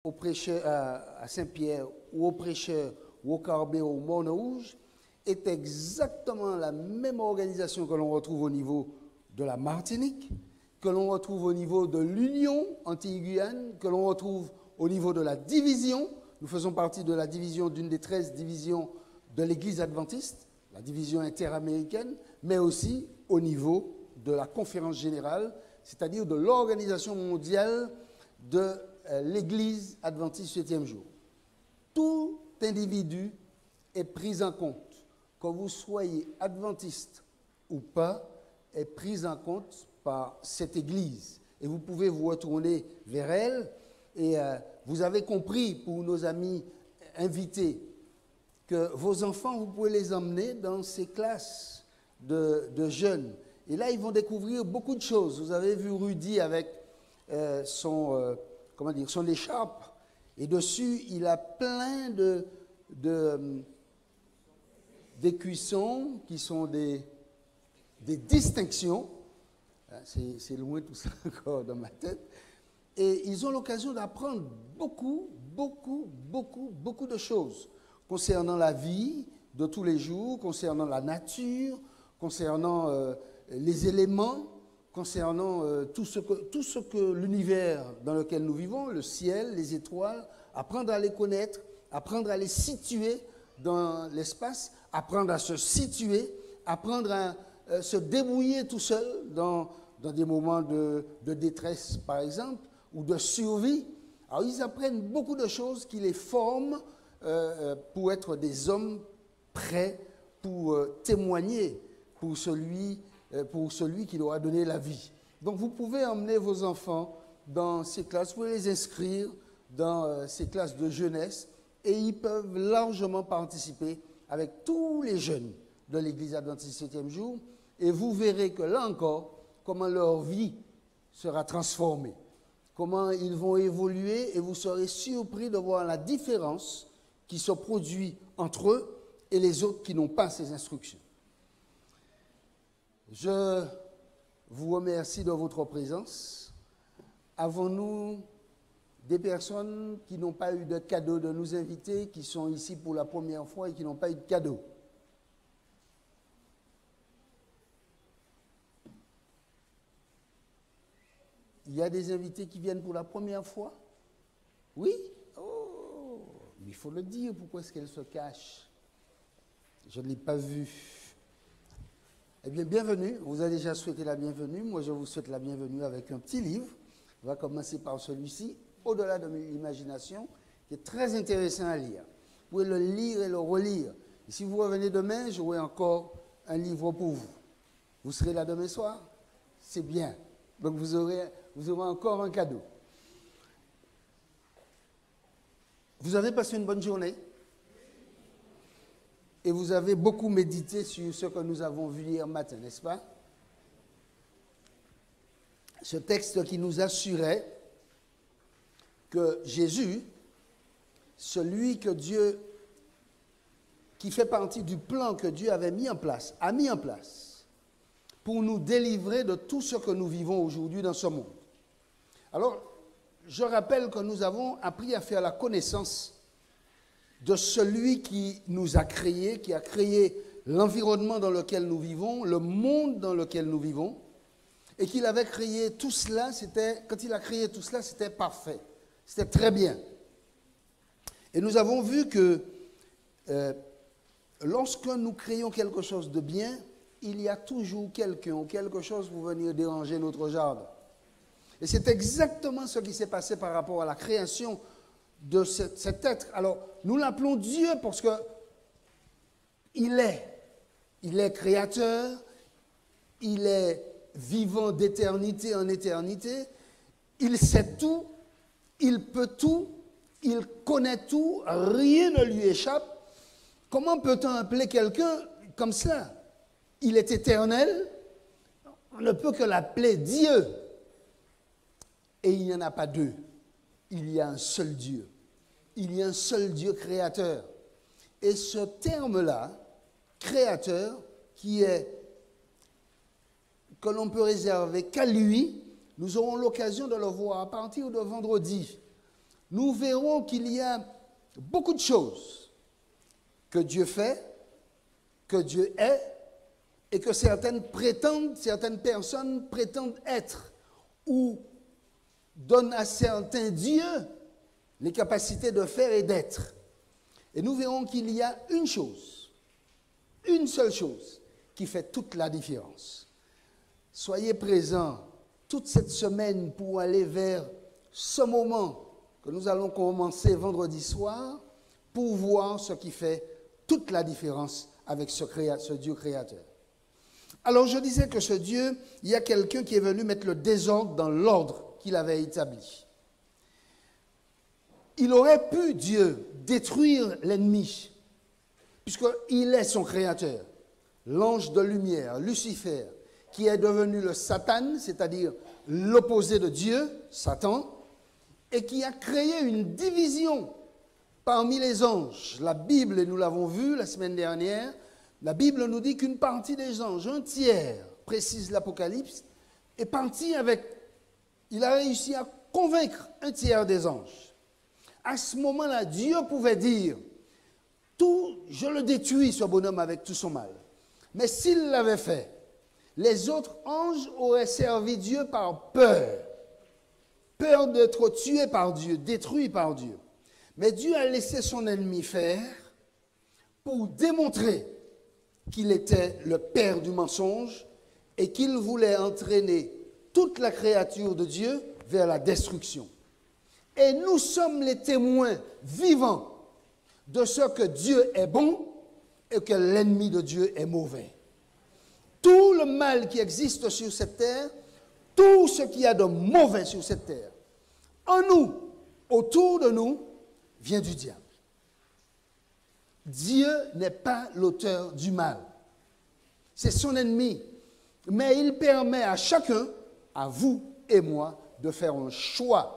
au prêcheur à Saint-Pierre ou au prêcheur ou au Carbet ou au Morne-Rouge est exactement la même organisation que l'on retrouve au niveau de la Martinique, que l'on retrouve au niveau de l'Union Antilles-Guyane, que l'on retrouve au niveau de la division. Nous faisons partie de la division, d'une des 13 divisions de l'Église adventiste, la division interaméricaine, mais aussi au niveau de la conférence générale, c'est-à-dire de l'Organisation mondiale de l'Église adventiste 7e jour. Tout individu est pris en compte, que vous soyez adventiste ou pas, est pris en compte par cette Église. Et vous pouvez vous retourner vers elle. Et vous avez compris, pour nos amis invités, que vos enfants, vous pouvez les emmener dans ces classes de jeunes. Et là, ils vont découvrir beaucoup de choses. Vous avez vu Rudy avec son écharpe. Et dessus, il a plein d'écussons qui sont des distinctions. C'est loin tout ça encore dans ma tête. Et ils ont l'occasion d'apprendre beaucoup de choses concernant la vie de tous les jours, concernant la nature, concernant les éléments, concernant tout ce que l'univers dans lequel nous vivons, le ciel, les étoiles, apprendre à les connaître, apprendre à les situer dans l'espace, apprendre à se situer, apprendre à se débrouiller tout seul dans des moments de détresse, par exemple, ou de survie. Alors, ils apprennent beaucoup de choses qui les forment pour être des hommes prêts pour témoigner pour celui qui leur a donné la vie. Donc, vous pouvez emmener vos enfants dans ces classes, vous pouvez les inscrire dans ces classes de jeunesse et ils peuvent largement participer avec tous les jeunes de l'Église adventiste 7e jour et vous verrez que là encore, comment leur vie sera transformée, comment ils vont évoluer et vous serez surpris de voir la différence qui se produit entre eux et les autres qui n'ont pas ces instructions. Je vous remercie de votre présence. Avons-nous des personnes qui n'ont pas eu de cadeau de nous inviter, qui sont ici pour la première fois et qui n'ont pas eu de cadeau? Il y a des invités qui viennent pour la première fois? Oui? Oh, mais il faut le dire, pourquoi est-ce qu'elle se cache? Je ne l'ai pas vue. Eh bien, bienvenue. On vous a déjà souhaité la bienvenue. Moi, je vous souhaite la bienvenue avec un petit livre. On va commencer par celui-ci, Au-delà de l'imagination, qui est très intéressant à lire. Vous pouvez le lire et le relire. Et si vous revenez demain, j'aurai encore un livre pour vous. Vous serez là demain soir? C'est bien. Donc, vous aurez encore un cadeau. Vous avez passé une bonne journée? Et vous avez beaucoup médité sur ce que nous avons vu hier matin, n'est-ce pas? Ce texte qui nous assurait que Jésus, celui que Dieu, qui fait partie du plan que Dieu avait mis en place, a mis en place pour nous délivrer de tout ce que nous vivons aujourd'hui dans ce monde. Alors, je rappelle que nous avons appris à faire la connaissance de celui qui nous a créés, qui a créé l'environnement dans lequel nous vivons, le monde dans lequel nous vivons, et qu'il avait créé tout cela, quand il a créé tout cela, c'était parfait, c'était très bien. Et nous avons vu que lorsque nous créons quelque chose de bien, il y a toujours quelqu'un ou quelque chose pour venir déranger notre jardin. Et c'est exactement ce qui s'est passé par rapport à la création de cet être. Alors, nous l'appelons Dieu parce que il est créateur, il est vivant d'éternité en éternité, il sait tout, il peut tout, il connaît tout, rien ne lui échappe. Comment peut-on appeler quelqu'un comme cela? Il est éternel, on ne peut que l'appeler Dieu. Et il n'y en a pas deux. Il y a un seul Dieu. Il y a un seul Dieu créateur. Et ce terme-là, créateur, que l'on peut réserver qu'à lui, nous aurons l'occasion de le voir à partir de vendredi. nous verrons qu'il y a beaucoup de choses que Dieu fait, que Dieu est, et que certaines personnes prétendent être, ou donnent à certains dieux les capacités de faire et d'être. Et nous verrons qu'il y a une seule chose, qui fait toute la différence. Soyez présents toute cette semaine pour aller vers ce moment que nous allons commencer vendredi soir pour voir ce qui fait toute la différence avec ce Dieu créateur. Alors je disais que ce Dieu, il y a quelqu'un qui est venu mettre le désordre dans l'ordre qu'il avait établi. Il aurait pu, Dieu, détruire l'ennemi, puisqu'il est son créateur, l'ange de lumière, Lucifer, qui est devenu le Satan, c'est-à-dire l'opposé de Dieu, Satan, et qui a créé une division parmi les anges. La Bible, et nous l'avons vu la semaine dernière, la Bible nous dit qu'une partie des anges, un tiers, précise l'Apocalypse, est parti avec, il a réussi à convaincre un tiers des anges. À ce moment-là, Dieu pouvait dire, je le détruis, ce bonhomme, avec tout son mal. Mais s'il l'avait fait, les autres anges auraient servi Dieu par peur. Peur d'être tués par Dieu, détruits par Dieu. Mais Dieu a laissé son ennemi faire pour démontrer qu'il était le père du mensonge et qu'il voulait entraîner toute la créature de Dieu vers la destruction. Et nous sommes les témoins vivants de ce que Dieu est bon et que l'ennemi de Dieu est mauvais. Tout le mal qui existe sur cette terre, tout ce qu'il y a de mauvais sur cette terre, en nous, autour de nous, vient du diable. Dieu n'est pas l'auteur du mal. C'est son ennemi. Mais il permet à chacun, à vous et moi, de faire un choix.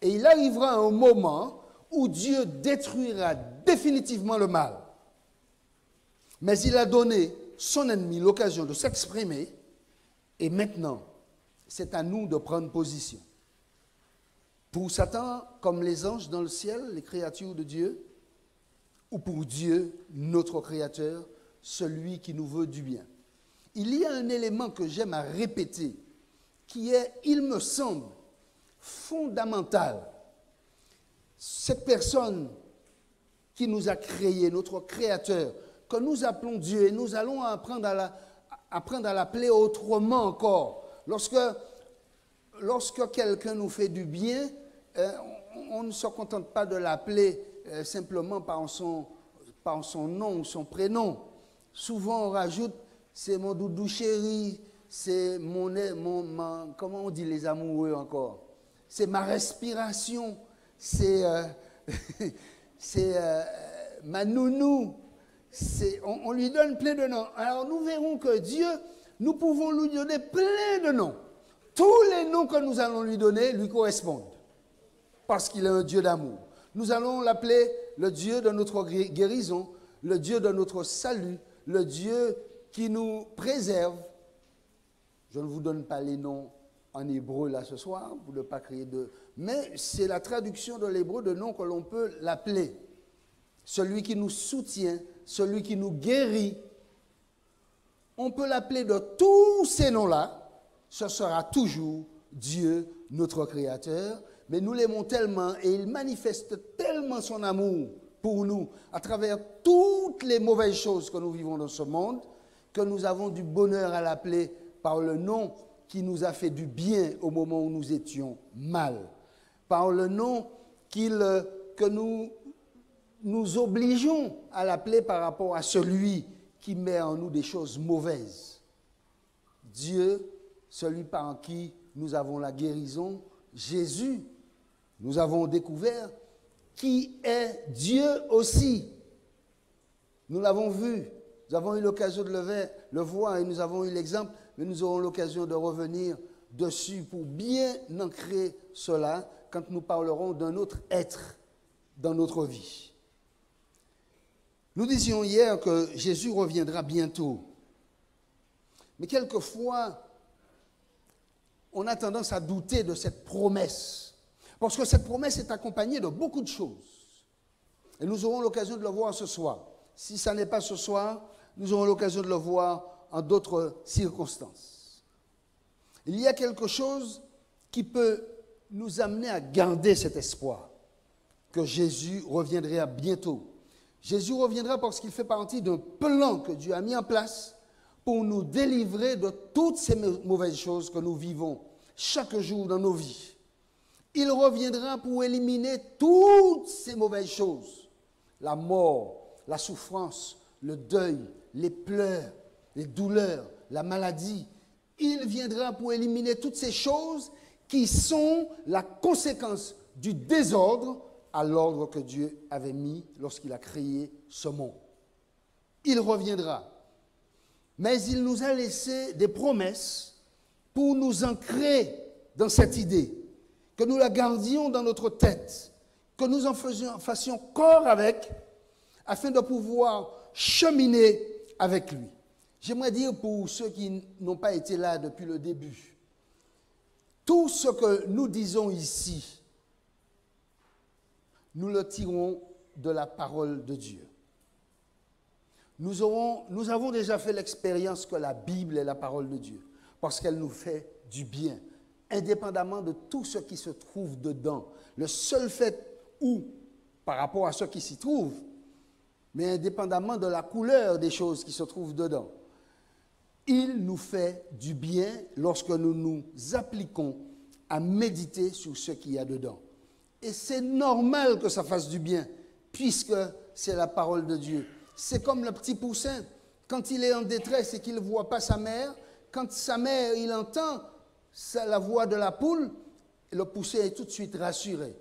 Et il arrivera un moment où Dieu détruira définitivement le mal. Mais il a donné son ennemi l'occasion de s'exprimer. Et maintenant, c'est à nous de prendre position. Pour Satan, comme les anges dans le ciel, les créatures de Dieu, ou pour Dieu, notre Créateur, celui qui nous veut du bien. Il y a un élément que j'aime à répéter, qui est, il me semble, fondamental. Cette personne qui nous a créés, notre Créateur, que nous appelons Dieu, et nous allons apprendre à l'appeler autrement encore. Lorsque quelqu'un nous fait du bien, on ne se contente pas de l'appeler simplement par son nom ou son prénom. Souvent, on rajoute, c'est mon doudou chéri, c'est comment on dit les amoureux encore? C'est ma respiration, c'est ma nounou. On lui donne plein de noms. Alors, nous verrons que Dieu, nous pouvons lui donner plein de noms. Tous les noms que nous allons lui donner lui correspondent. Parce qu'il est un Dieu d'amour. Nous allons l'appeler le Dieu de notre guérison, le Dieu de notre salut, le Dieu qui nous préserve. Je ne vous donne pas les noms en hébreu là ce soir, pour ne pas créer de... Mais c'est la traduction de l'hébreu de noms que l'on peut l'appeler. Celui qui nous soutient, celui qui nous guérit. On peut l'appeler de tous ces noms-là. Ce sera toujours Dieu, notre Créateur. Mais nous l'aimons tellement et il manifeste tellement son amour pour nous à travers toutes les mauvaises choses que nous vivons dans ce monde que nous avons du bonheur à l'appeler par le nom qui nous a fait du bien au moment où nous étions mal. Par le nom que nous obligeons à l'appeler par rapport à celui qui met en nous des choses mauvaises. Dieu, celui par qui nous avons la guérison, Jésus, nous avons découvert qui est Dieu aussi. Nous l'avons vu, nous avons eu l'occasion de le voir et nous avons eu l'exemple, mais nous aurons l'occasion de revenir dessus pour bien ancrer cela quand nous parlerons d'un autre être dans notre vie. Nous disions hier que Jésus reviendra bientôt. Mais quelquefois, on a tendance à douter de cette promesse. Parce que cette promesse est accompagnée de beaucoup de choses. Et nous aurons l'occasion de le voir ce soir. Si ça n'est pas ce soir, nous aurons l'occasion de le voir en d'autres circonstances. Il y a quelque chose qui peut nous amener à garder cet espoir que Jésus reviendra bientôt. Jésus reviendra parce qu'il fait partie d'un plan que Dieu a mis en place pour nous délivrer de toutes ces mauvaises choses que nous vivons chaque jour dans nos vies. Il reviendra pour éliminer toutes ces mauvaises choses. La mort, la souffrance, le deuil, les pleurs, les douleurs, la maladie. Il viendra pour éliminer toutes ces choses qui sont la conséquence du désordre à l'ordre que Dieu avait mis lorsqu'il a créé ce monde. Il reviendra. Mais il nous a laissé des promesses pour nous ancrer dans cette idée, que nous la gardions dans notre tête, que nous en fassions corps avec, afin de pouvoir cheminer avec lui. J'aimerais dire pour ceux qui n'ont pas été là depuis le début, tout ce que nous disons ici, nous le tirons de la parole de Dieu. Nous avons déjà fait l'expérience que la Bible est la parole de Dieu, parce qu'elle nous fait du bien, indépendamment de tout ce qui se trouve dedans. Le seul fait où, par rapport à ce qui s'y trouve, mais indépendamment de la couleur des choses qui se trouvent dedans, il nous fait du bien lorsque nous nous appliquons à méditer sur ce qu'il y a dedans. Et c'est normal que ça fasse du bien, puisque c'est la parole de Dieu. C'est comme le petit poussin, quand il est en détresse et qu'il ne voit pas sa mère, quand sa mère, il entend la voix de la poule, le poussin est tout de suite rassuré.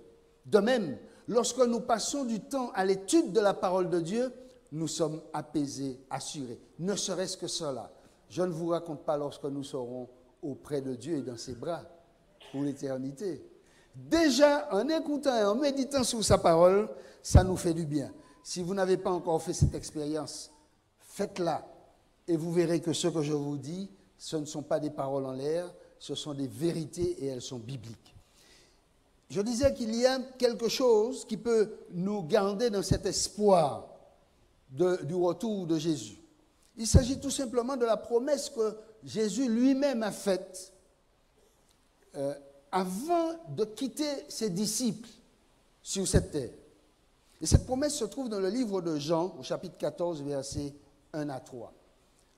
De même, lorsque nous passons du temps à l'étude de la parole de Dieu, nous sommes apaisés, assurés. Ne serait-ce que cela. Je ne vous raconte pas lorsque nous serons auprès de Dieu et dans ses bras pour l'éternité. Déjà, en écoutant et en méditant sur sa parole, ça nous fait du bien. Si vous n'avez pas encore fait cette expérience, faites-la et vous verrez que ce que je vous dis, ce ne sont pas des paroles en l'air, ce sont des vérités et elles sont bibliques. Je disais qu'il y a quelque chose qui peut nous garder dans cet espoir du retour de Jésus. Il s'agit tout simplement de la promesse que Jésus lui-même a faite avant de quitter ses disciples sur cette terre. Et cette promesse se trouve dans le livre de Jean, au chapitre 14, versets 1 à 3.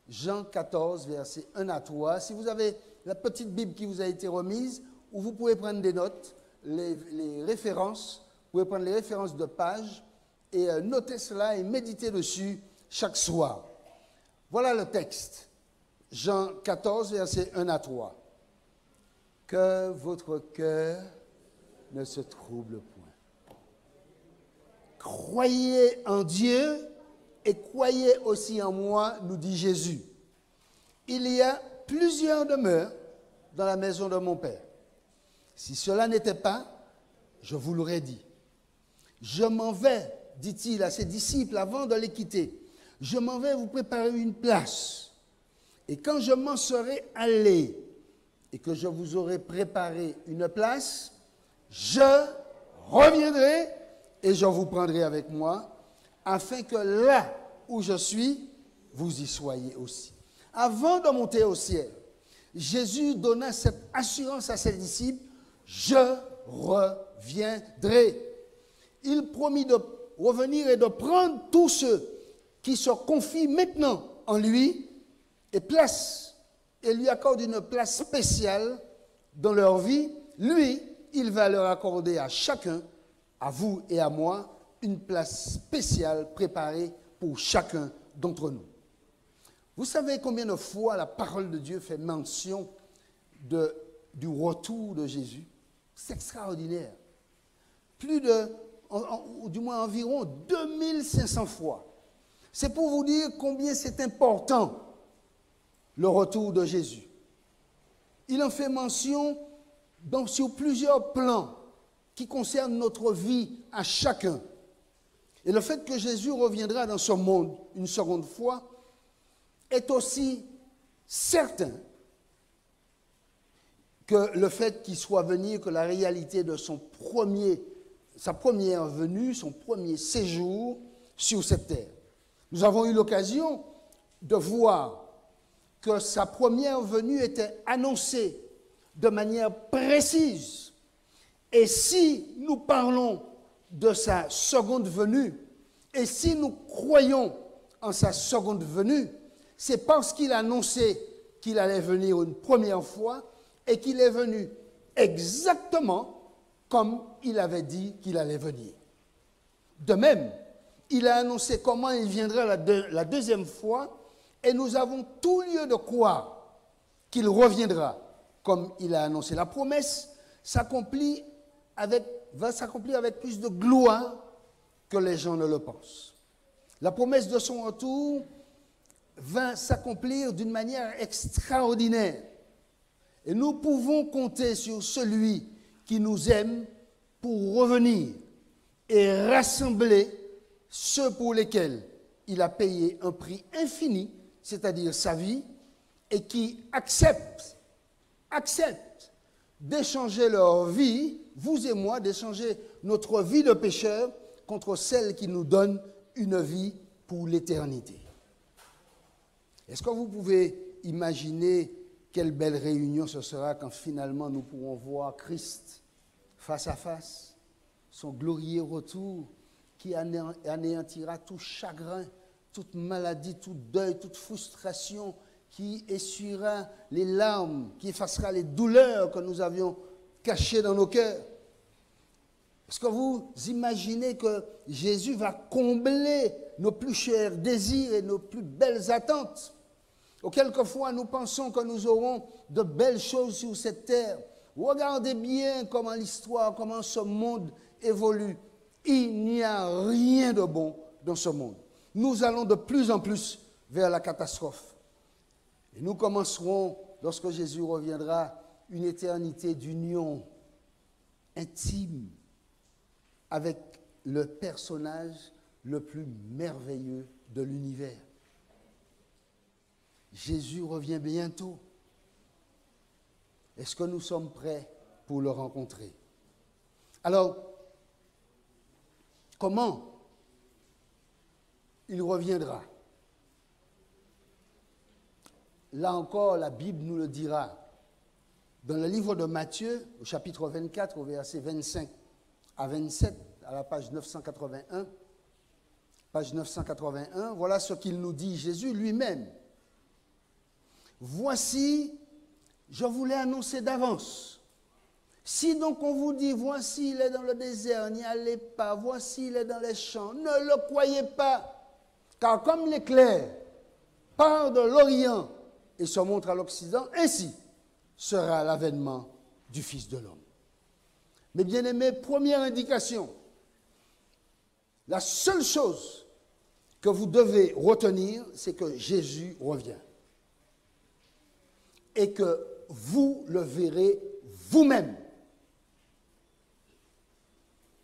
Jean 14, versets 1 à 3. Si vous avez la petite Bible qui vous a été remise, où vous pouvez prendre des notes, les références, vous pouvez prendre les références de pages et noter cela et méditer dessus chaque soir. Voilà le texte. Jean 14, versets 1 à 3. Que votre cœur ne se trouble point. Croyez en Dieu et croyez aussi en moi, nous dit Jésus. Il y a plusieurs demeures dans la maison de mon Père. Si cela n'était pas, je vous l'aurais dit. Je m'en vais, dit-il à ses disciples avant de les quitter. Je m'en vais vous préparer une place. Et quand je m'en serai allé et que je vous aurai préparé une place, je reviendrai et je vous prendrai avec moi, afin que là où je suis, vous y soyez aussi. Avant de monter au ciel, Jésus donna cette assurance à ses disciples, je reviendrai. Il promit de revenir et de prendre tous ceux qui se confient maintenant en lui et lui accorde une place spéciale dans leur vie. Lui, il va leur accorder à chacun, à vous et à moi, une place spéciale préparée pour chacun d'entre nous. Vous savez combien de fois la parole de Dieu fait mention du retour de Jésus? C'est extraordinaire. Du moins environ 2500 fois. C'est pour vous dire combien c'est important, le retour de Jésus. Il en fait mention sur plusieurs plans qui concernent notre vie à chacun. Et le fait que Jésus reviendra dans ce monde une seconde fois est aussi certain que le fait qu'il soit venu, que la réalité de sa première venue, son premier séjour sur cette terre. Nous avons eu l'occasion de voir que sa première venue était annoncée de manière précise. Et si nous parlons de sa seconde venue, et si nous croyons en sa seconde venue, c'est parce qu'il a annoncé qu'il allait venir une première fois et qu'il est venu exactement comme il avait dit qu'il allait venir. De même, il a annoncé comment il viendra la deuxième fois et nous avons tout lieu de croire qu'il reviendra comme il a annoncé. La promesse va s'accomplir avec plus de gloire que les gens ne le pensent. La promesse de son retour va s'accomplir d'une manière extraordinaire. Et nous pouvons compter sur celui qui nous aime pour revenir et rassembler ceux pour lesquels il a payé un prix infini, c'est-à-dire sa vie, et qui acceptent d'échanger leur vie, vous et moi, d'échanger notre vie de pécheur contre celle qui nous donne une vie pour l'éternité. Est-ce que vous pouvez imaginer quelle belle réunion ce sera quand finalement nous pourrons voir Christ face à face, son glorieux retour qui anéantira tout chagrin, toute maladie, tout deuil, toute frustration, qui essuiera les larmes, qui effacera les douleurs que nous avions cachées dans nos cœurs. Est-ce que vous imaginez que Jésus va combler nos plus chers désirs et nos plus belles attentes? Quelquefois, nous pensons que nous aurons de belles choses sur cette terre. Regardez bien comment l'histoire, comment ce monde évolue. Il n'y a rien de bon dans ce monde. Nous allons de plus en plus vers la catastrophe. Et nous commencerons, lorsque Jésus reviendra, une éternité d'union intime avec le personnage le plus merveilleux de l'univers. Jésus revient bientôt. Est-ce que nous sommes prêts pour le rencontrer? Alors, comment il reviendra? Là encore, la Bible nous le dira. Dans le livre de Matthieu, au chapitre 24, au verset 25 à 27, à la page 981, voilà ce qu'il nous dit, Jésus lui-même. Voici, je vous l'ai annoncé d'avance. Si donc on vous dit, voici il est dans le désert, n'y allez pas, voici il est dans les champs, ne le croyez pas, car comme l'éclair part de l'Orient et se montre à l'Occident, ainsi sera l'avènement du Fils de l'homme. Mes bien-aimés, première indication, la seule chose que vous devez retenir, c'est que Jésus revient. Et que vous le verrez vous-même.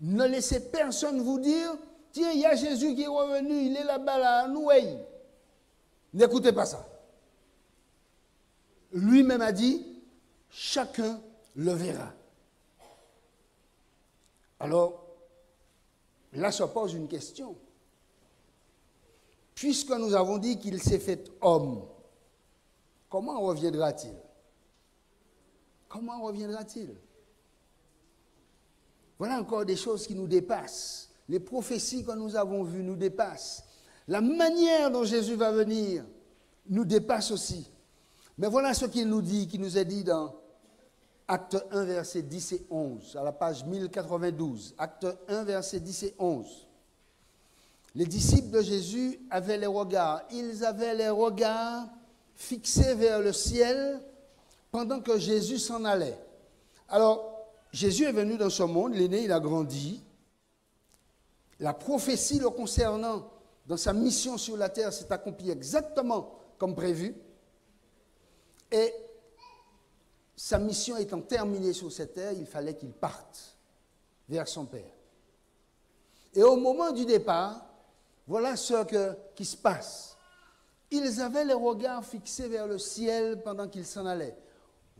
Ne laissez personne vous dire, tiens, il y a Jésus qui est revenu, il est là-bas, là, à Nouaille. N'écoutez pas ça. Lui-même a dit, chacun le verra. Alors, là se pose une question. Puisque nous avons dit qu'il s'est fait homme, comment reviendra-t-il? Comment reviendra-t-il? Voilà encore des choses qui nous dépassent. Les prophéties que nous avons vues nous dépassent. La manière dont Jésus va venir nous dépasse aussi. Mais voilà ce qu'il nous dit, qui nous est dit dans Acte 1, versets 10 et 11, à la page 1092. Acte 1, versets 10 et 11. Les disciples de Jésus avaient les regards. Ils avaient les regards fixés vers le ciel pendant que Jésus s'en allait. Alors, Jésus est venu dans ce monde, il est né, il a grandi. La prophétie le concernant dans sa mission sur la terre s'est accomplie exactement comme prévu. Et sa mission étant terminée sur cette terre, il fallait qu'il parte vers son Père. Et au moment du départ, voilà ce qui se passe. Ils avaient les regards fixés vers le ciel pendant qu'ils s'en allaient.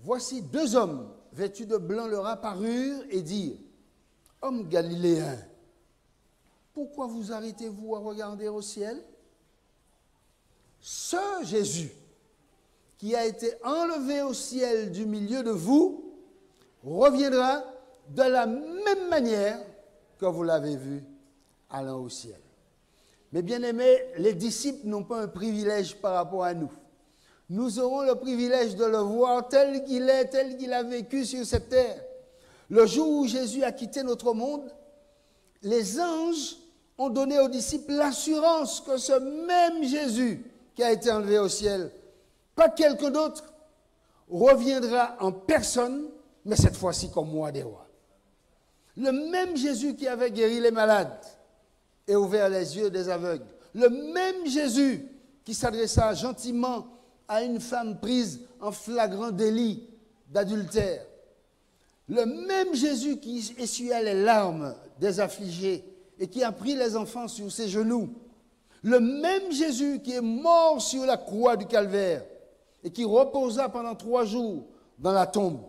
voici deux hommes vêtus de blanc leur apparurent et dirent, hommes galiléens, pourquoi vous arrêtez-vous à regarder au ciel? Ce Jésus qui a été enlevé au ciel du milieu de vous reviendra de la même manière que vous l'avez vu allant au ciel. Mais bien aimés, les disciples n'ont pas un privilège par rapport à nous. Nous aurons le privilège de le voir tel qu'il est, tel qu'il a vécu sur cette terre. Le jour où Jésus a quitté notre monde, les anges ont donné aux disciples l'assurance que ce même Jésus qui a été enlevé au ciel, pas quelqu'un d'autre, reviendra en personne, mais cette fois-ci comme roi des rois. Le même Jésus qui avait guéri les malades et ouvert les yeux des aveugles. Le même Jésus qui s'adressa gentiment à une femme prise en flagrant délit d'adultère. Le même Jésus qui essuya les larmes des affligés et qui a pris les enfants sur ses genoux. Le même Jésus qui est mort sur la croix du Calvaire et qui reposa pendant 3 jours dans la tombe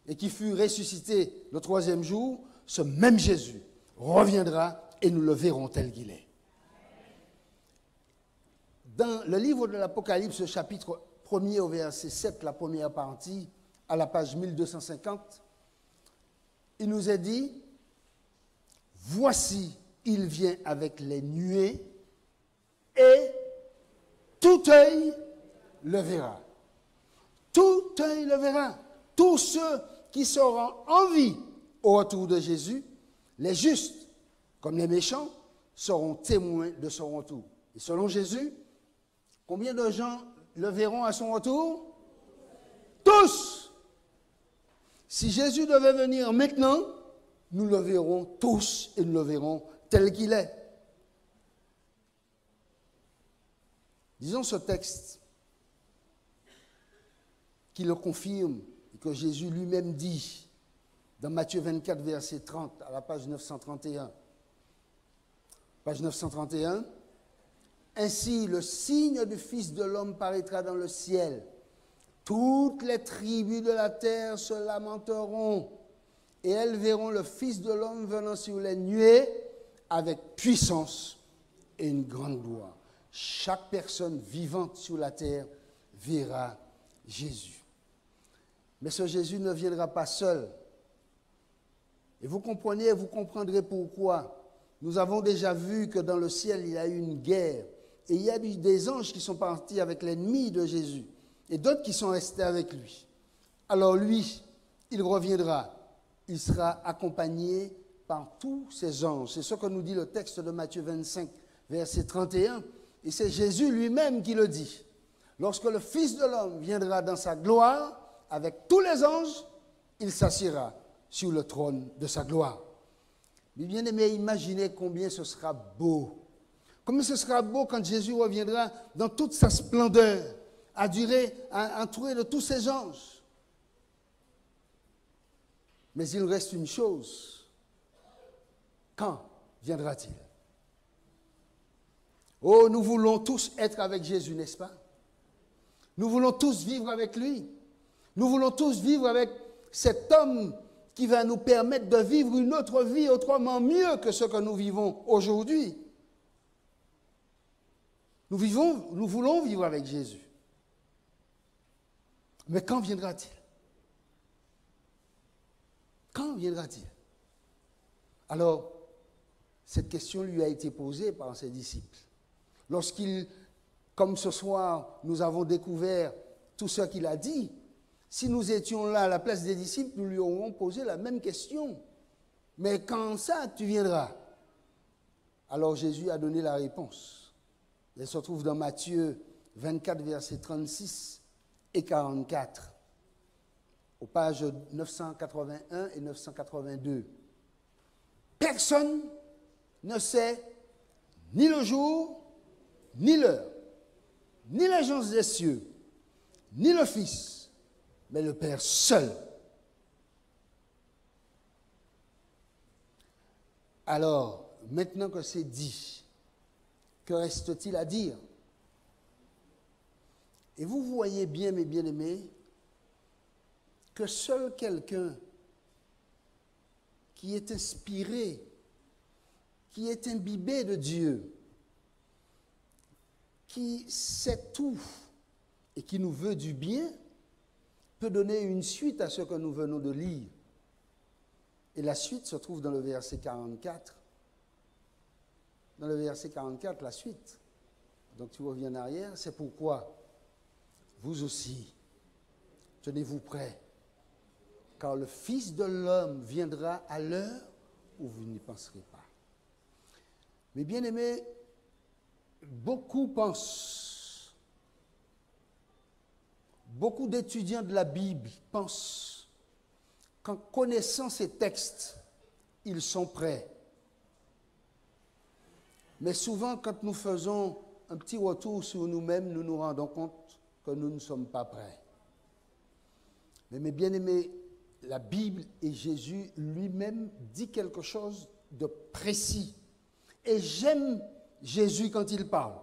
et qui fut ressuscité le 3e jour, ce même Jésus reviendra et nous le verrons tel qu'il est. Dans le livre de l'Apocalypse, chapitre 1er au verset 7, la première partie, à la page 1250, il nous est dit, « Voici, il vient avec les nuées, et tout œil le verra. » Tout œil le verra. Tous ceux qui seront en vie au retour de Jésus, les justes comme les méchants, seront témoins de son retour. Et selon Jésus, combien de gens le verront à son retour? Tous! Si Jésus devait venir maintenant, nous le verrons tous et nous le verrons tel qu'il est. Disons ce texte qui le confirme et que Jésus lui-même dit dans Matthieu 24, verset 30, à la page 931. Page 931. Ainsi, le signe du Fils de l'homme paraîtra dans le ciel. Toutes les tribus de la terre se lamenteront et elles verront le Fils de l'homme venant sur les nuées avec puissance et une grande gloire. Chaque personne vivante sur la terre verra Jésus. Mais ce Jésus ne viendra pas seul. Et vous comprenez, vous comprendrez pourquoi. Nous avons déjà vu que dans le ciel, il y a eu une guerre. Et il y a eu des anges qui sont partis avec l'ennemi de Jésus. Et d'autres qui sont restés avec lui. Alors lui, il reviendra. Il sera accompagné par tous ces anges. C'est ce que nous dit le texte de Matthieu 25, verset 31. Et c'est Jésus lui-même qui le dit. Lorsque le Fils de l'homme viendra dans sa gloire, avec tous les anges, il s'assiera sur le trône de sa gloire. Mais bien aimé, imaginez combien ce sera beau. Combien ce sera beau quand Jésus reviendra dans toute sa splendeur, entouré de tous ses anges. Mais il reste une chose. Quand viendra-t-il? Oh, nous voulons tous être avec Jésus, n'est-ce pas? Nous voulons tous vivre avec lui. Nous voulons tous vivre avec cet homme qui va nous permettre de vivre une autre vie autrement mieux que ce que nous vivons aujourd'hui. Nous voulons vivre avec Jésus. Mais quand viendra-t-il? Quand viendra-t-il? Alors, cette question lui a été posée par ses disciples. Lorsqu'il, comme ce soir, nous avons découvert tout ce qu'il a dit, si nous étions là à la place des disciples, nous lui aurions posé la même question. Mais quand ça, tu viendras? Alors Jésus a donné la réponse. Elle se trouve dans Matthieu 24, versets 36 et 44, aux pages 981 et 982. Personne ne sait ni le jour, ni l'heure, ni l'agence des cieux, ni le Fils, mais le Père seul. Alors, maintenant que c'est dit, que reste-t-il à dire? Et vous voyez bien, mes bien-aimés, que seul quelqu'un qui est inspiré, qui est imbibé de Dieu, qui sait tout et qui nous veut du bien, peut donner une suite à ce que nous venons de lire. Et la suite se trouve dans le verset 44. Dans le verset 44, la suite. Donc tu reviens en arrière, c'est pourquoi vous aussi, tenez-vous prêts, car le Fils de l'homme viendra à l'heure où vous n'y penserez pas. Mais bien aimés, beaucoup pensent, beaucoup d'étudiants de la Bible pensent qu'en connaissant ces textes, ils sont prêts. Mais souvent, quand nous faisons un petit retour sur nous-mêmes, nous nous rendons compte que nous ne sommes pas prêts. Mais mes bien-aimés, la Bible et Jésus lui-même dit quelque chose de précis. Et j'aime Jésus quand il parle.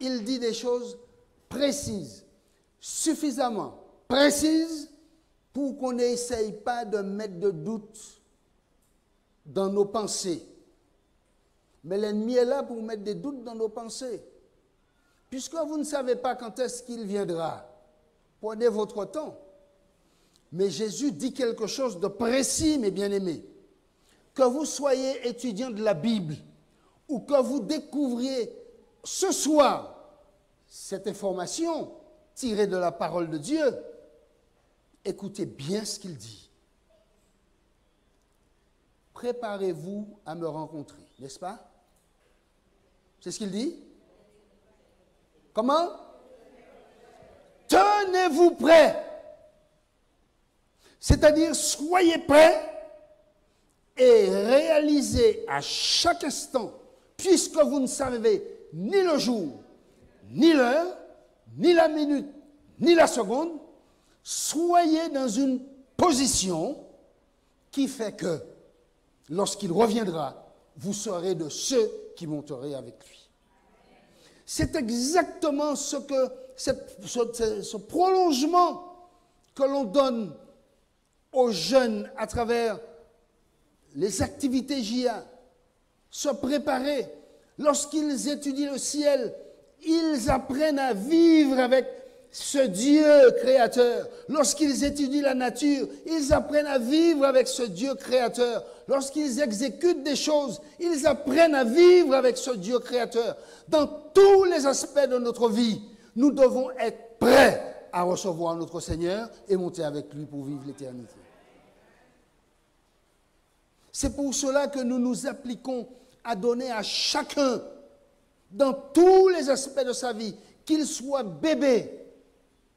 Il dit des choses précises, suffisamment précises pour qu'on n'essaye pas de mettre de doute dans nos pensées. Mais l'ennemi est là pour mettre des doutes dans nos pensées. Puisque vous ne savez pas quand est-ce qu'il viendra, prenez votre temps. Mais Jésus dit quelque chose de précis, mes bien-aimés. Que vous soyez étudiant de la Bible ou que vous découvriez ce soir cette information tirée de la parole de Dieu, écoutez bien ce qu'il dit. Préparez-vous à me rencontrer, n'est-ce pas? C'est ce qu'il dit? Comment? Tenez-vous prêts. C'est-à-dire, soyez prêts et réalisez à chaque instant, puisque vous ne savez ni le jour, ni l'heure, ni la minute, ni la seconde, soyez dans une position qui fait que, lorsqu'il reviendra, vous serez de ceux qui monterez avec lui. C'est exactement ce prolongement que l'on donne aux jeunes à travers les activités JA. Se préparer. Lorsqu'ils étudient le ciel, ils apprennent à vivre avec ce Dieu créateur. Lorsqu'ils étudient la nature, ils apprennent à vivre avec ce Dieu créateur. Lorsqu'ils exécutent des choses, ils apprennent à vivre avec ce Dieu créateur. Dans tous les aspects de notre vie, nous devons être prêts à recevoir notre Seigneur et monter avec lui pour vivre l'éternité. C'est pour cela que nous nous appliquons à donner à chacun, dans tous les aspects de sa vie, qu'il soit bébé,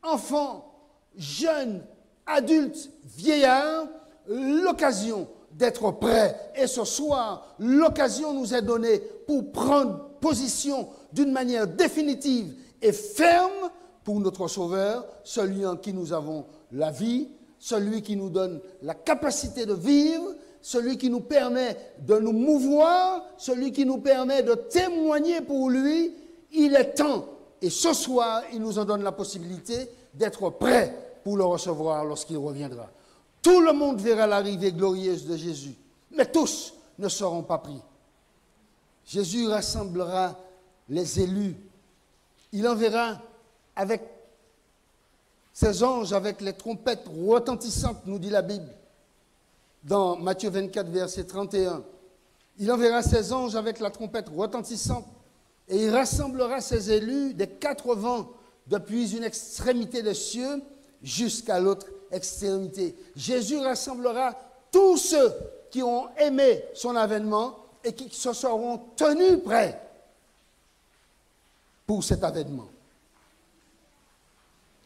enfant, jeune, adulte, vieillard, l'occasion d'être prêt. Et ce soir, l'occasion nous est donnée pour prendre position d'une manière définitive et ferme pour notre Sauveur, celui en qui nous avons la vie, celui qui nous donne la capacité de vivre, celui qui nous permet de nous mouvoir, celui qui nous permet de témoigner pour lui. Il est temps. Et ce soir, il nous en donne la possibilité d'être prêts pour le recevoir lorsqu'il reviendra. Tout le monde verra l'arrivée glorieuse de Jésus, mais tous ne seront pas pris. Jésus rassemblera les élus. Il enverra avec ses anges, avec les trompettes retentissantes, nous dit la Bible, dans Matthieu 24, verset 31. Il enverra ses anges avec la trompette retentissante et il rassemblera ses élus des quatre vents depuis une extrémité des cieux jusqu'à l'autre extrémité. Jésus rassemblera tous ceux qui ont aimé son avènement et qui se seront tenus prêts pour cet avènement.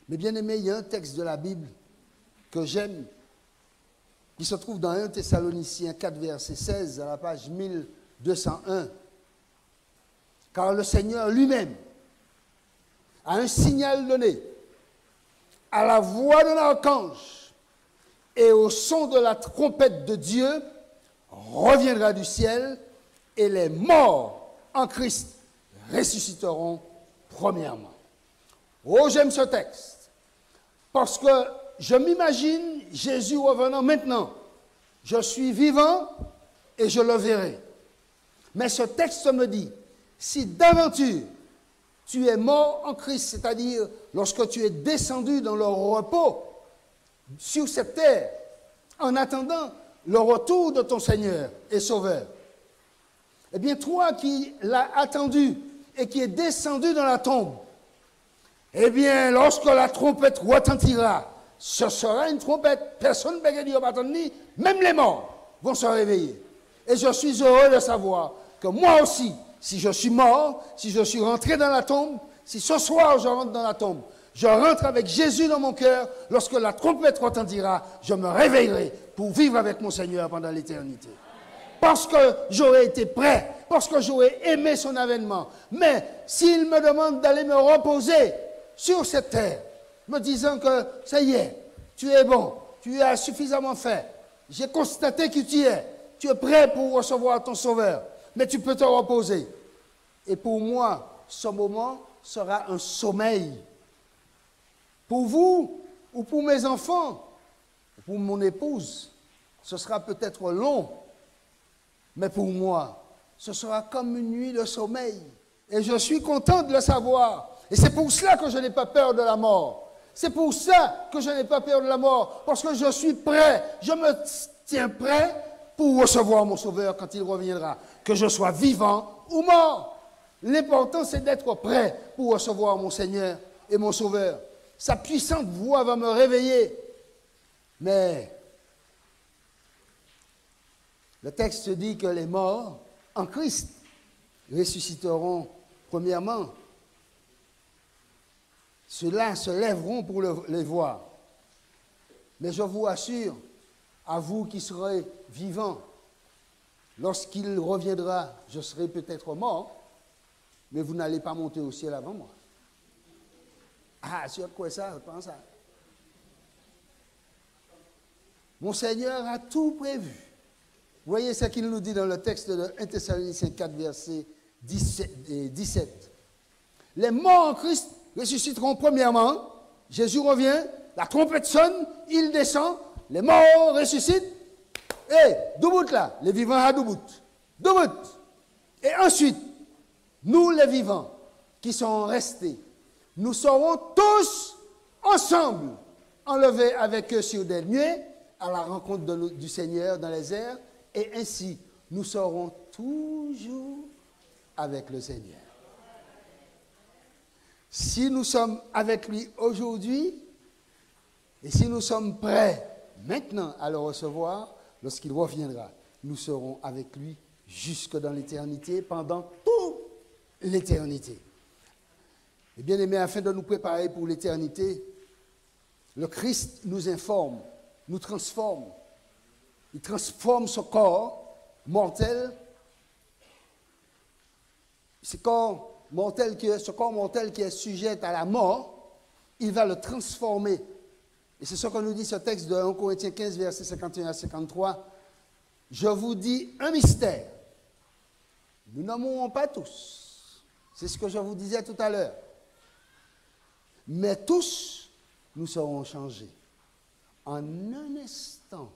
Mais bien aimé, il y a un texte de la Bible que j'aime, qui se trouve dans 1 Thessaloniciens 4, verset 16, à la page 1201. Car le Seigneur lui-même a un signal donné, à la voix de l'archange et au son de la trompette de Dieu, reviendra du ciel et les morts en Christ ressusciteront premièrement. Oh, j'aime ce texte, parce que je m'imagine Jésus revenant maintenant. Je suis vivant et je le verrai. Mais ce texte me dit, si d'aventure tu es mort en Christ, c'est-à-dire lorsque tu es descendu dans le repos sur cette terre, en attendant le retour de ton Seigneur et Sauveur, eh bien toi qui l'as attendu et qui est descendu dans la tombe, eh bien lorsque la trompette retentira, ce sera une trompette, personne ne peut dire ni, même les morts vont se réveiller. Et je suis heureux de savoir que moi aussi, si je suis mort, si je suis rentré dans la tombe, si ce soir je rentre dans la tombe, je rentre avec Jésus dans mon cœur, lorsque la trompette retentira, je me réveillerai pour vivre avec mon Seigneur pendant l'éternité. Parce que j'aurais été prêt, parce que j'aurais aimé son avènement. Mais s'il me demande d'aller me reposer sur cette terre, me disant que ça y est, tu es bon, tu as suffisamment fait, j'ai constaté que tu es prêt pour recevoir ton Sauveur, mais tu peux te reposer. Et pour moi, ce moment sera un sommeil. Pour vous, ou pour mes enfants, ou pour mon épouse, ce sera peut-être long, mais pour moi, ce sera comme une nuit de sommeil. Et je suis content de le savoir. Et c'est pour cela que je n'ai pas peur de la mort. C'est pour ça que je n'ai pas peur de la mort, parce que je suis prêt, je me tiens prêt pour recevoir mon Sauveur quand il reviendra, que je sois vivant ou mort. L'important, c'est d'être prêt pour recevoir mon Seigneur et mon Sauveur. Sa puissante voix va me réveiller. Mais le texte dit que les morts en Christ ressusciteront premièrement. Ceux-là se lèveront pour les voir. Mais je vous assure, à vous qui serez vivants, lorsqu'il reviendra, je serai peut-être mort, mais vous n'allez pas monter au ciel avant moi. Ah, sur quoi ça? Je pense ça. Mon Seigneur a tout prévu. Vous voyez ce qu'il nous dit dans le texte de 1 Thessaloniciens 4, verset 17. Les morts en Christ ressusciteront premièrement. Jésus revient, la trompette sonne, il descend, les morts ressuscitent. Et, doubout là, les vivants à doubout. Doubout. Et ensuite, nous les vivants qui sont restés, nous serons tous ensemble enlevés avec eux sur des nuées à la rencontre du Seigneur dans les airs. Et ainsi, nous serons toujours avec le Seigneur. Si nous sommes avec lui aujourd'hui, et si nous sommes prêts maintenant à le recevoir, lorsqu'il reviendra, nous serons avec lui jusque dans l'éternité, pendant toute l'éternité. Et bien aimés, afin de nous préparer pour l'éternité, le Christ nous informe, nous transforme. Il transforme ce corps mortel, ce corps mortel qui est sujet à la mort, il va le transformer. Et c'est ce que nous dit ce texte de 1 Corinthiens 15, versets 51 à 53. Je vous dis un mystère. Nous n'en mourrons pas tous. C'est ce que je vous disais tout à l'heure. Mais tous, nous serons changés. En un instant,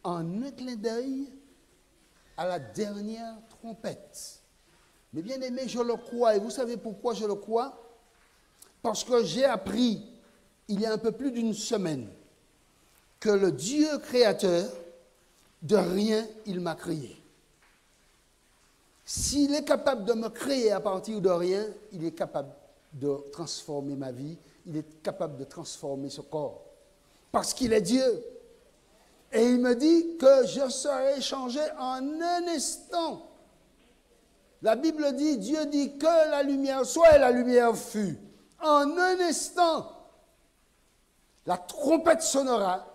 en un clin d'œil, à la dernière trompette. Mais bien aimé, je le crois. Et vous savez pourquoi je le crois? Parce que j'ai appris, il y a un peu plus d'une semaine, que le Dieu créateur, de rien, il m'a créé. S'il est capable de me créer à partir de rien, il est capable de transformer ma vie, il est capable de transformer ce corps. Parce qu'il est Dieu. Et il me dit que je serai changé en un instant. La Bible dit, Dieu dit que la lumière soit et la lumière fut. En un instant, la trompette sonnera,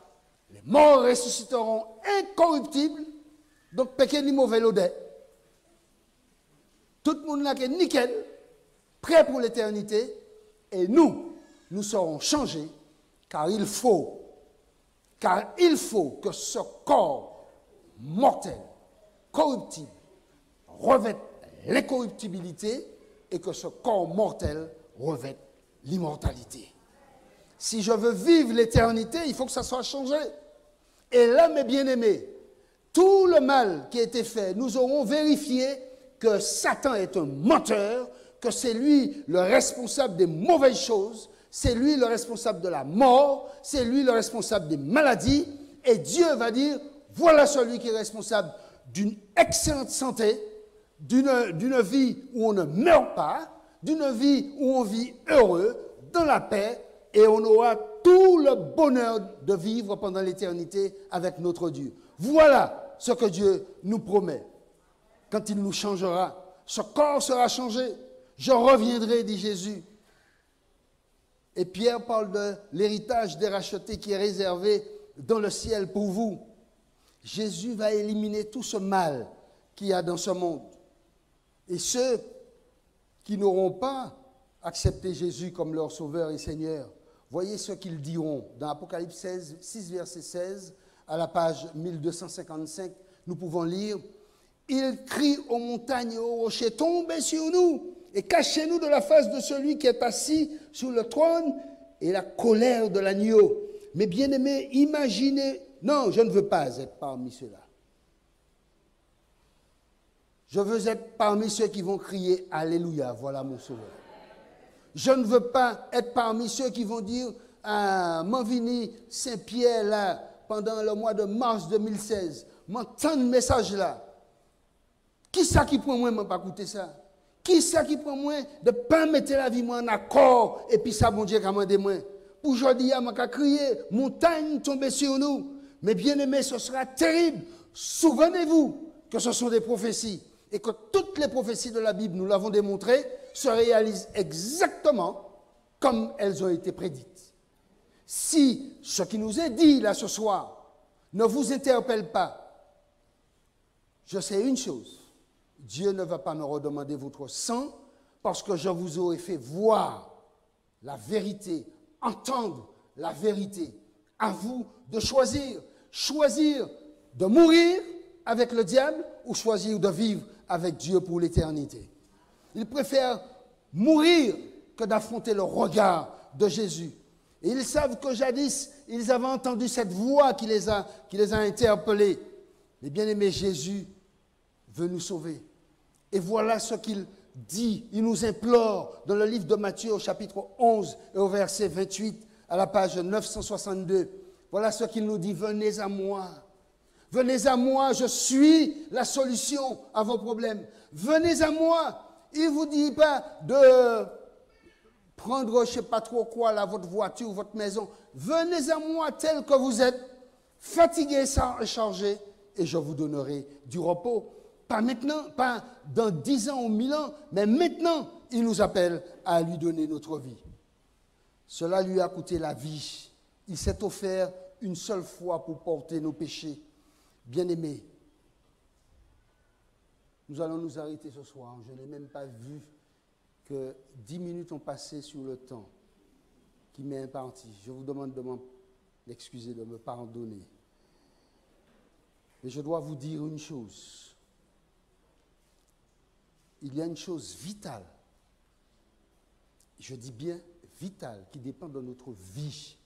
les morts ressusciteront incorruptibles, donc péché ni mauvais l'odeur. Tout le monde là qui est nickel, prêt pour l'éternité, et nous serons changés, car il faut que ce corps mortel, corruptible, revête l'incorruptibilité et que ce corps mortel revête l'immortalité. Si je veux vivre l'éternité, il faut que ça soit changé. Et là, mes bien-aimés, tout le mal qui a été fait, nous aurons vérifié que Satan est un menteur, que c'est lui le responsable des mauvaises choses, c'est lui le responsable de la mort, c'est lui le responsable des maladies. Et Dieu va dire, voilà celui qui est responsable d'une excellente santé, d'une vie où on ne meurt pas, d'une vie où on vit heureux, dans la paix, et on aura tout le bonheur de vivre pendant l'éternité avec notre Dieu. Voilà ce que Dieu nous promet. Quand il nous changera, ce corps sera changé. Je reviendrai, dit Jésus. Et Pierre parle de l'héritage des rachetés qui est réservé dans le ciel pour vous. Jésus va éliminer tout ce mal qu'il y a dans ce monde. Et ceux qui n'auront pas accepté Jésus comme leur sauveur et Seigneur, voyez ce qu'ils diront dans Apocalypse 6, verset 16, à la page 1255, nous pouvons lire « Ils crient aux montagnes et aux rochers, tombez sur nous et cachez-nous de la face de celui qui est assis sur le trône et la colère de l'agneau. Mais bien-aimés, imaginez... » Non, je ne veux pas être parmi ceux-là. Je veux être parmi ceux qui vont crier « Alléluia, voilà mon sauveur ». Je ne veux pas être parmi ceux qui vont dire à Manvini Saint-Pierre, là, pendant le mois de mars 2016, m'entendre le message là. Qui ça qui prend moi, pas écouter ça? Qui ça qui prend moi de ne pas mettre la vie moi en accord et puis ça, bon Dieu, comment de moi? Pour aujourd'hui, je vais crier, montagne tomber sur nous. Mais bien aimé, ce sera terrible. Souvenez-vous que ce sont des prophéties et que toutes les prophéties de la Bible, nous l'avons démontré, se réalisent exactement comme elles ont été prédites. Si ce qui nous est dit là ce soir ne vous interpelle pas, je sais une chose, Dieu ne va pas me redemander votre sang parce que je vous aurais fait voir la vérité, entendre la vérité. À vous de choisir. Choisir de mourir avec le diable ou choisir de vivre avec Dieu pour l'éternité. Ils préfèrent mourir que d'affronter le regard de Jésus. Et ils savent que jadis, ils avaient entendu cette voix qui les a interpellés. Mais bien aimé, Jésus veut nous sauver. Et voilà ce qu'il dit, il nous implore dans le livre de Matthieu au chapitre 11 et au verset 28 à la page 962. Voilà ce qu'il nous dit, venez à moi. Venez à moi, je suis la solution à vos problèmes. Venez à moi. Il ne vous dit pas de prendre, je ne sais pas trop quoi, là, votre voiture, votre maison. Venez à moi tel que vous êtes, fatigués, chargés, et je vous donnerai du repos. Pas maintenant, pas dans 10 ans ou 1000 ans, mais maintenant, il nous appelle à lui donner notre vie. Cela lui a coûté la vie. Il s'est offert une seule fois pour porter nos péchés. Bien-aimés, nous allons nous arrêter ce soir. Je n'ai même pas vu que 10 minutes ont passé sur le temps qui m'est imparti. Je vous demande de m'excuser, de me pardonner. Mais je dois vous dire une chose. Il y a une chose vitale, je dis bien vitale, qui dépend de notre vie.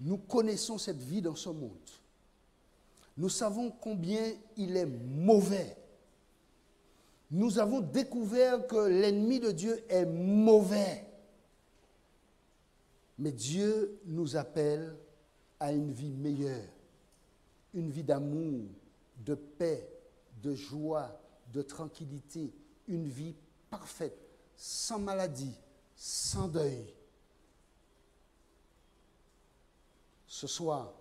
Nous connaissons cette vie dans ce monde. Nous savons combien il est mauvais. Nous avons découvert que l'ennemi de Dieu est mauvais. Mais Dieu nous appelle à une vie meilleure, une vie d'amour, de paix, de joie, de tranquillité, une vie parfaite, sans maladie, sans deuil. Ce soir,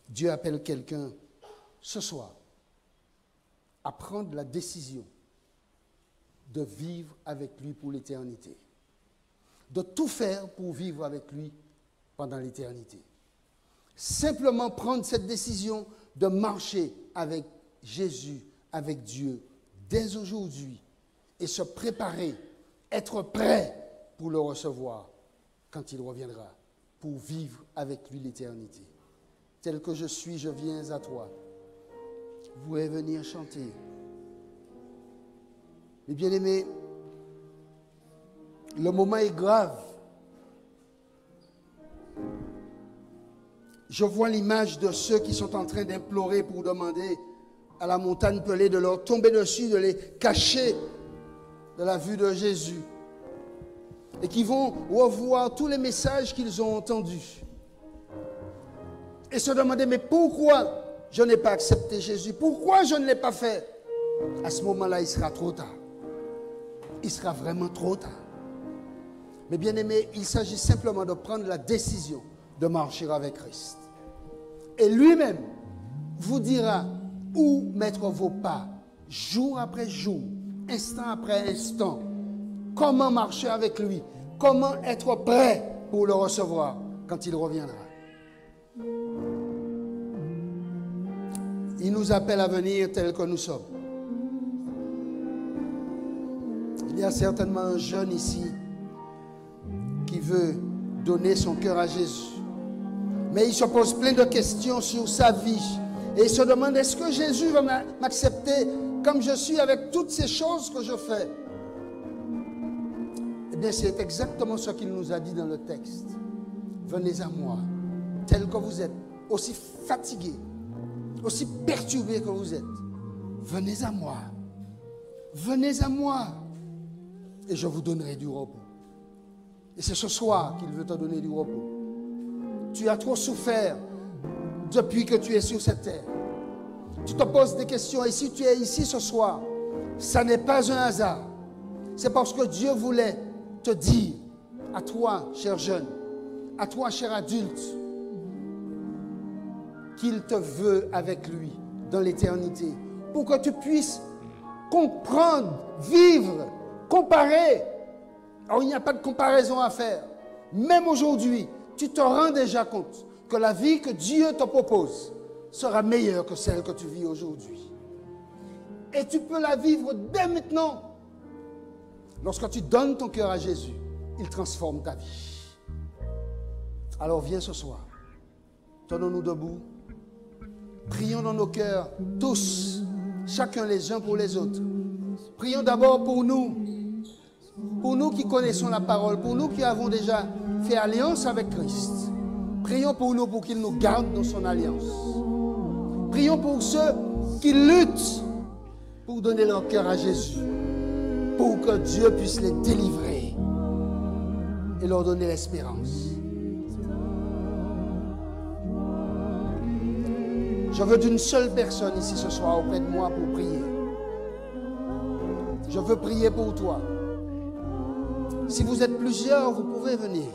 Dieu appelle quelqu'un, ce soir, à prendre la décision de vivre avec lui pour l'éternité. De tout faire pour vivre avec lui pendant l'éternité. Simplement prendre cette décision de marcher avec Jésus, avec Dieu, dès aujourd'hui, et se préparer, être prêt pour le recevoir quand il reviendra, pour vivre avec lui l'éternité. Tel que je suis, je viens à toi. Vous pouvez venir chanter. Mais bien-aimés, le moment est grave Je vois l'image de ceux qui sont en train d'implorer pour demander à la montagne pelée de leur tomber dessus, de les cacher de la vue de Jésus. Et qui vont revoir tous les messages qu'ils ont entendus. Et se demander, mais pourquoi je n'ai pas accepté Jésus? Pourquoi je ne l'ai pas fait? À ce moment-là, il sera trop tard. Il sera vraiment trop tard. Mais bien aimé, il s'agit simplement de prendre la décision de marcher avec Christ. Et lui-même vous dira où mettre vos pas, jour après jour, instant après instant. Comment marcher avec lui, comment être prêt pour le recevoir quand il reviendra. Il nous appelle à venir tel que nous sommes. Il y a certainement un jeune ici qui veut donner son cœur à Jésus. Mais il se pose plein de questions sur sa vie. Et il se demande, est-ce que Jésus va m'accepter comme je suis avec toutes ces choses que je fais? Eh bien, c'est exactement ce qu'il nous a dit dans le texte. Venez à moi, tel que vous êtes, aussi fatigué, aussi perturbé que vous êtes. Venez à moi. Venez à moi. Et je vous donnerai du repos. Et c'est ce soir qu'il veut te donner du repos. Tu as trop souffert depuis que tu es sur cette terre. Tu te poses des questions. Et si tu es ici ce soir, ça n'est pas un hasard. C'est parce que Dieu voulait te dire, à toi, cher jeune, à toi, cher adulte, qu'il te veut avec lui dans l'éternité. Pour que tu puisses comprendre, vivre, comparer. Alors, il n'y a pas de comparaison à faire. Même aujourd'hui, tu te rends déjà compte que la vie que Dieu te propose sera meilleure que celle que tu vis aujourd'hui. Et tu peux la vivre dès maintenant. Lorsque tu donnes ton cœur à Jésus, il transforme ta vie. Alors viens ce soir. Tenons-nous debout. Prions dans nos cœurs, tous, chacun les uns pour les autres. Prions d'abord pour nous qui connaissons la parole, pour nous qui avons déjà fait alliance avec Christ. Prions pour nous pour qu'il nous garde dans son alliance. Prions pour ceux qui luttent pour donner leur cœur à Jésus, pour que Dieu puisse les délivrer et leur donner l'espérance. Je veux d'une seule personne ici ce soir auprès de moi pour prier. Je veux prier pour toi. Si vous êtes plusieurs, vous pouvez venir.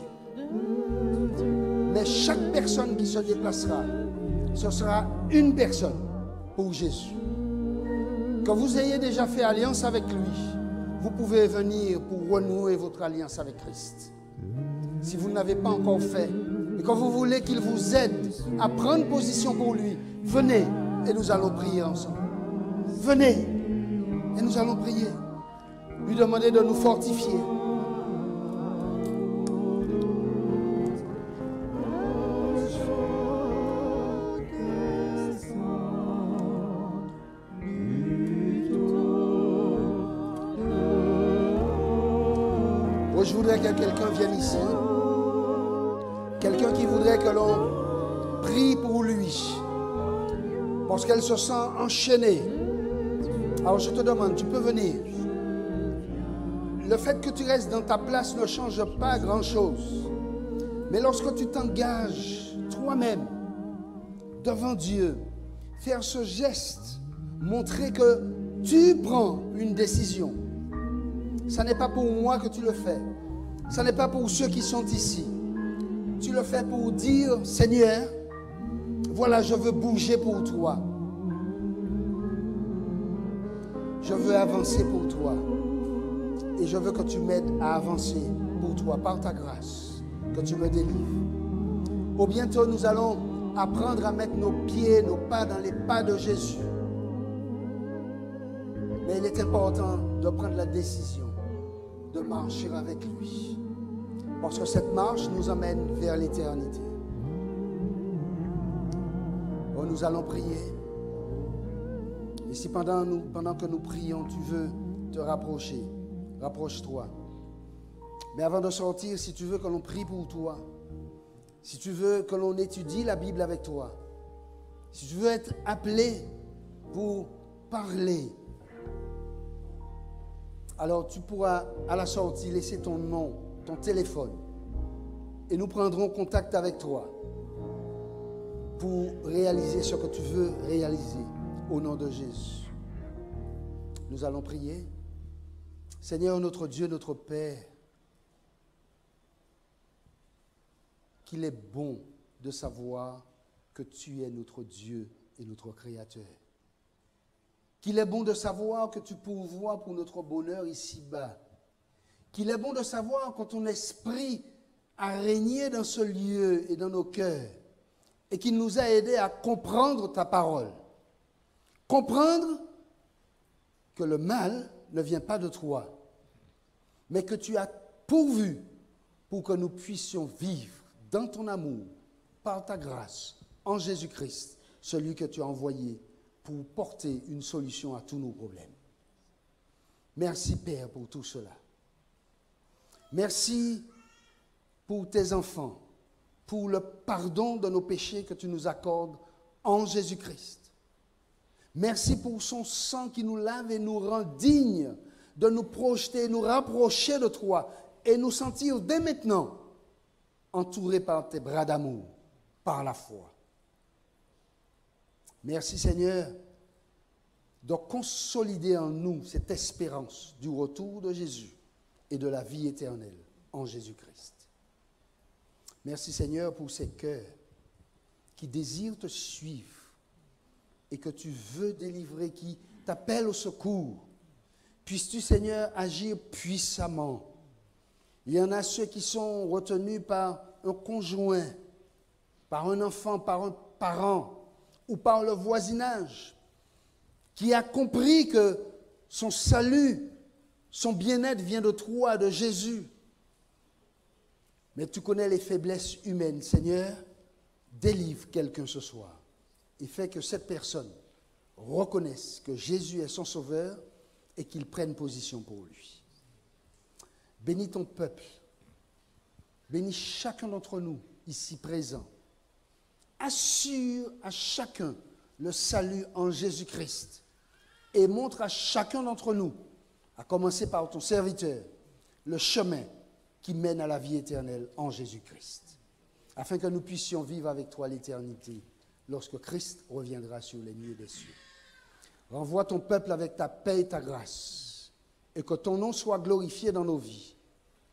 Mais chaque personne qui se déplacera, ce sera une personne pour Jésus. Que vous ayez déjà fait alliance avec lui, vous pouvez venir pour renouer votre alliance avec Christ. Si vous ne l'avez pas encore fait, et que vous voulez qu'il vous aide à prendre position pour lui, venez et nous allons prier ensemble. Venez et nous allons prier. Lui demander de nous fortifier. Je voudrais que quelqu'un vienne ici. Quelqu'un qui voudrait que l'on prie pour lui. Parce qu'elle se sent enchaînée. Alors je te demande, tu peux venir. Le fait que tu restes dans ta place ne change pas grand-chose. Mais lorsque tu t'engages toi-même devant Dieu, faire ce geste, montrer que tu prends une décision. Ce n'est pas pour moi que tu le fais. Ce n'est pas pour ceux qui sont ici. Tu le fais pour dire, Seigneur, voilà, je veux bouger pour toi. Je veux avancer pour toi. Et je veux que tu m'aides à avancer pour toi, par ta grâce, que tu me délivres. Au bientôt, nous allons apprendre à mettre nos pieds, nos pas dans les pas de Jésus. Mais il est important de prendre la décision de marcher avec lui. Parce que cette marche nous emmène vers l'éternité. Oh, nous allons prier. Et si pendant que nous prions, tu veux te rapprocher, rapproche-toi. Mais avant de sortir, si tu veux que l'on prie pour toi, si tu veux que l'on étudie la Bible avec toi, si tu veux être appelé pour parler, alors tu pourras à la sortie laisser ton nom, ton téléphone, et nous prendrons contact avec toi pour réaliser ce que tu veux réaliser au nom de Jésus. Nous allons prier. Seigneur notre Dieu, notre Père, qu'il est bon de savoir que tu es notre Dieu et notre Créateur. Qu'il est bon de savoir que tu pourvois pour notre bonheur ici-bas. Qu'il est bon de savoir que ton esprit a régné dans ce lieu et dans nos cœurs et qu'il nous a aidés à comprendre ta parole. Comprendre que le mal ne vient pas de toi, mais que tu as pourvu pour que nous puissions vivre dans ton amour, par ta grâce, en Jésus-Christ, celui que tu as envoyé pour porter une solution à tous nos problèmes. Merci Père pour tout cela. Merci pour tes enfants, pour le pardon de nos péchés que tu nous accordes en Jésus-Christ. Merci pour son sang qui nous lave et nous rend dignes de nous projeter, nous rapprocher de toi et nous sentir dès maintenant entourés par tes bras d'amour, par la foi. Merci Seigneur de consolider en nous cette espérance du retour de Jésus et de la vie éternelle en Jésus-Christ. Merci Seigneur pour ces cœurs qui désirent te suivre et que tu veux délivrer, qui t'appellent au secours. Puisses-tu Seigneur agir puissamment. Il y en a ceux qui sont retenus par un conjoint, par un enfant, par un parent ou par le voisinage, qui a compris que son salut, son bien-être vient de toi, de Jésus. Mais tu connais les faiblesses humaines. Seigneur, délivre quelqu'un ce soir et fais que cette personne reconnaisse que Jésus est son sauveur et qu'il prenne position pour lui. Bénis ton peuple. Bénis chacun d'entre nous ici présents. Assure à chacun le salut en Jésus-Christ et montre à chacun d'entre nous, à commencer par ton serviteur, le chemin qui mène à la vie éternelle en Jésus-Christ, afin que nous puissions vivre avec toi l'éternité lorsque Christ reviendra sur les nuées des cieux. Renvoie ton peuple avec ta paix et ta grâce, et que ton nom soit glorifié dans nos vies,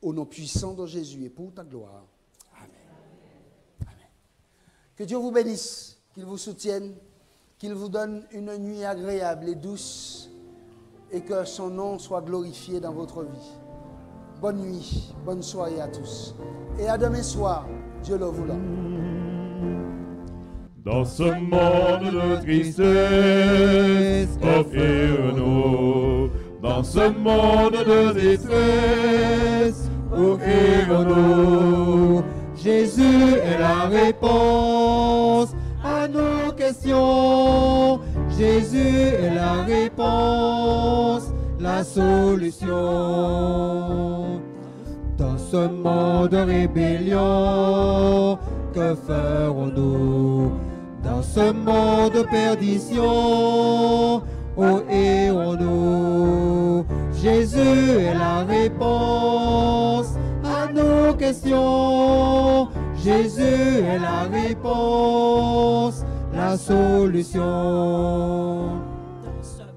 au nom puissant de Jésus et pour ta gloire. Amen. Amen. Que Dieu vous bénisse, qu'il vous soutienne, qu'il vous donne une nuit agréable et douce, et que son nom soit glorifié dans votre vie. Bonne nuit, bonne soirée à tous. Et à demain soir, Dieu le voulant. Dans ce monde de tristesse, offre-nous. Dans ce monde de détresse, offre-nous. Jésus est la réponse à nos questions. Jésus est la réponse, la solution. Dans ce monde de rébellion, que ferons-nous? Dans ce monde de perdition, où irons-nous? Jésus est la réponse à nos questions. Jésus est la réponse, la solution.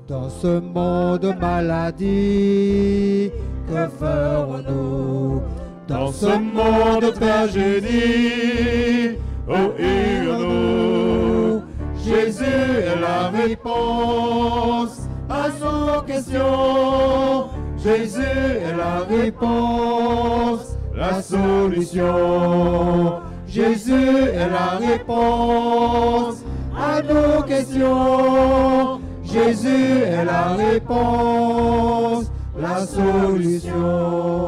Dans ce monde de maladie, que ferons-nous? Dans ce monde de tragédie, où irons-nous? Jésus est la réponse à nos questions. Jésus est la réponse, la solution. Jésus est la réponse à nos questions. Jésus est la réponse, la solution.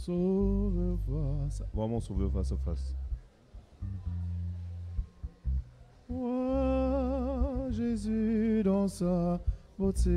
sauveur face. Voir mon sauveur face à face. Vois Jésus dans sa beauté.